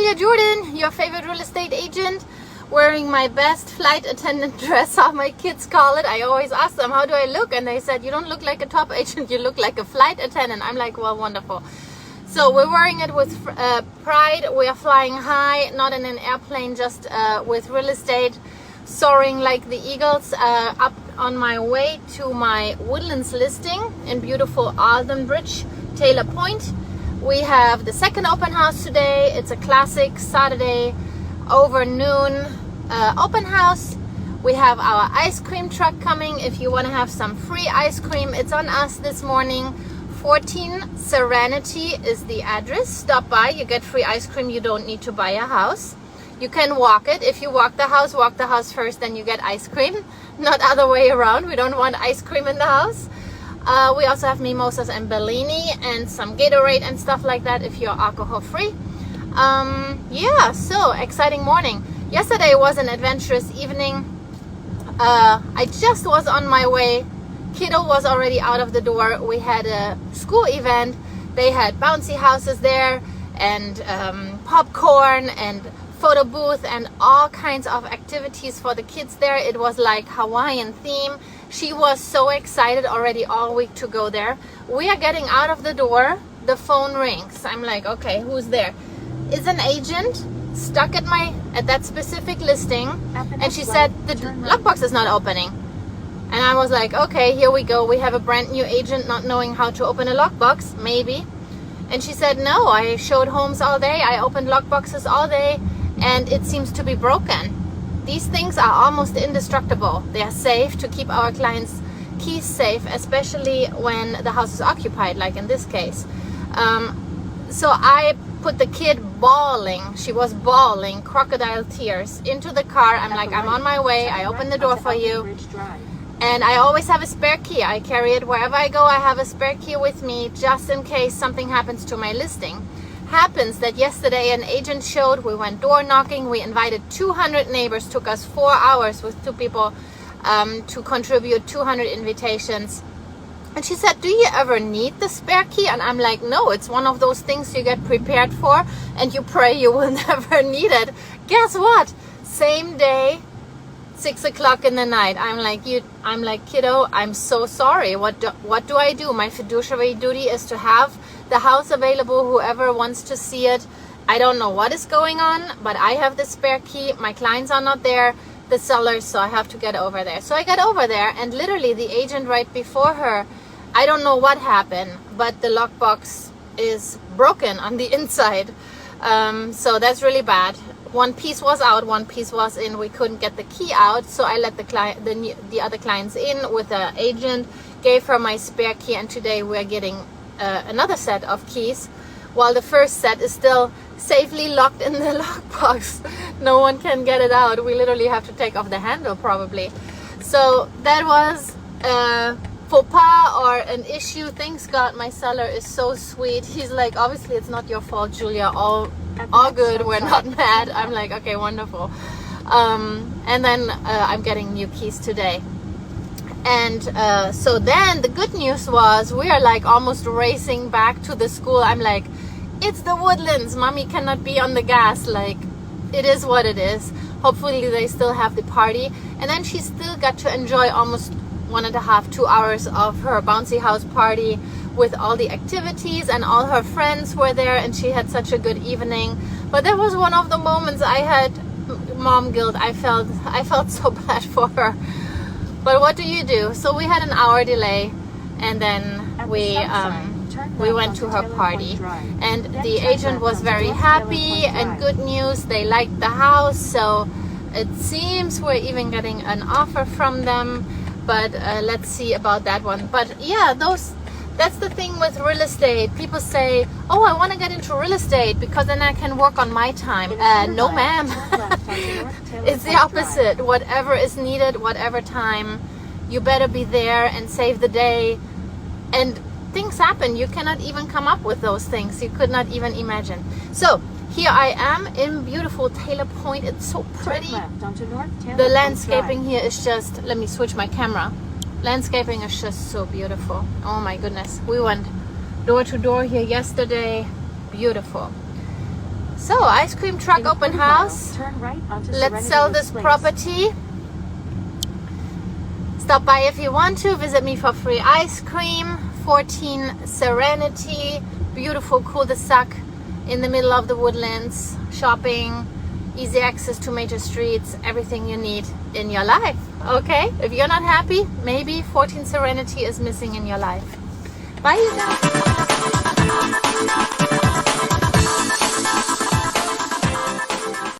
Julia Jordan, your favorite real estate agent, wearing my best flight attendant dress, how my kids call it. I always ask them, how do I look? And they said, you don't look like a top agent, you look like a flight attendant. I'm like, well, wonderful. So we're wearing it with pride. We are flying high, not in an airplane, just with real estate, soaring like the eagles, up on my way to my Woodlands listing in beautiful Aldenbridge, Taylor Point. We have the second open house today. It's a classic Saturday over noon open house. We have our ice cream truck coming. If you want to have some free ice cream, it's on us this morning. 14 Serenity is the address. Stop by, you get free ice cream. You don't need to buy a house. You can walk it. If you walk the house first, then you get ice cream, not other way around. We don't want ice cream in the house. We also have mimosas and Bellini and some Gatorade and stuff like that if you're alcohol free. Yeah, so exciting morning. Yesterday was an adventurous evening. I just was on my way. Kiddo was already out of the door. We had a school event. They had bouncy houses there and popcorn and photo booth and all kinds of activities for the kids there. It was like Hawaiian theme. She was so excited already all week to go there. We are getting out of the door. The phone rings. I'm like, okay, who's there? Is an agent stuck at that specific listing, and she said the lockbox is not opening. And I was like, okay, here we go. We have a brand new agent not knowing how to open a lockbox, maybe. And she said, no, I showed homes all day. I opened lockboxes all day, and it seems to be broken. These things are almost indestructible. They are safe to keep our clients' keys safe, especially when the house is occupied, like in this case. So I put the kid bawling. She was bawling, crocodile tears, into the car. I'm like, I'm on my way. I opened the door for you. And I always have a spare key. I carry it wherever I go. I have a spare key with me just in case something happens to my listing. Happens that yesterday an agent showed. We went door knocking. We invited 200 neighbors. Took us 4 hours with 2 people to contribute 200 invitations. And she said, do you ever need the spare key? And I'm like, no, it's one of those things you get prepared for and you pray you will never need it. Guess what? Same day, 6 o'clock in the night. I'm like, kiddo, I'm so sorry. What do I do? My fiduciary duty is to have the house available, whoever wants to see it. I don't know what is going on, but I have the spare key. My clients are not there, the sellers, so I have to get over there. So I got over there, and literally the agent right before her, I don't know what happened, but the lockbox is broken on the inside. So that's really bad. One piece was out, one piece was in. We couldn't get the key out, so I let the other clients in with the agent, gave her my spare key, and today we're getting another set of keys, while the first set is still safely locked in the lockbox. No one can get it out. We literally have to take off the handle probably. So that was faux pas or an issue. Thanks God my seller is so sweet. He's like, obviously it's not your fault, Julia, all good, we're not mad. I'm like, okay, wonderful. And then I'm getting new keys today. And so then the good news was we are like almost racing back to the school. I'm like, it's the Woodlands, mommy cannot be on the gas. Like, it is what it is. Hopefully they still have the party. And then she still got to enjoy almost 1.5 to 2 hours of her bouncy house party with all the activities, and all her friends were there, and she had such a good evening. But that was one of the moments I had mom guilt. I felt so bad for her. But what do you do? So we had an hour delay, and then we went to her party, and the agent was very happy, and good news, they liked the house. So it seems we're even getting an offer from them, but let's see about that one. But yeah, that's the thing with real estate. People say, oh, I want to get into real estate because then I can work on my time. No, ma'am. It's the opposite. Whatever is needed, whatever time, you better be there and save the day. And things happen. You cannot even come up with those things. You could not even imagine. So here I am in beautiful Taylor Point. It's so pretty. The landscaping here is just, let me switch my camera. Landscaping is just so beautiful. Oh my goodness. We went door to door here yesterday. Beautiful. So, ice cream truck In open 40 miles, house. turn right onto Let's Serenity sell Woods this Place. property. Stop by if you want to. Visit me for free ice cream. 14 Serenity. Beautiful cul-de-sac in the middle of the woodlands. Shopping. Easy access to major streets. Everything you need in your life. Okay? If you're not happy, maybe 14 Serenity is missing in your life. Bye, you guys.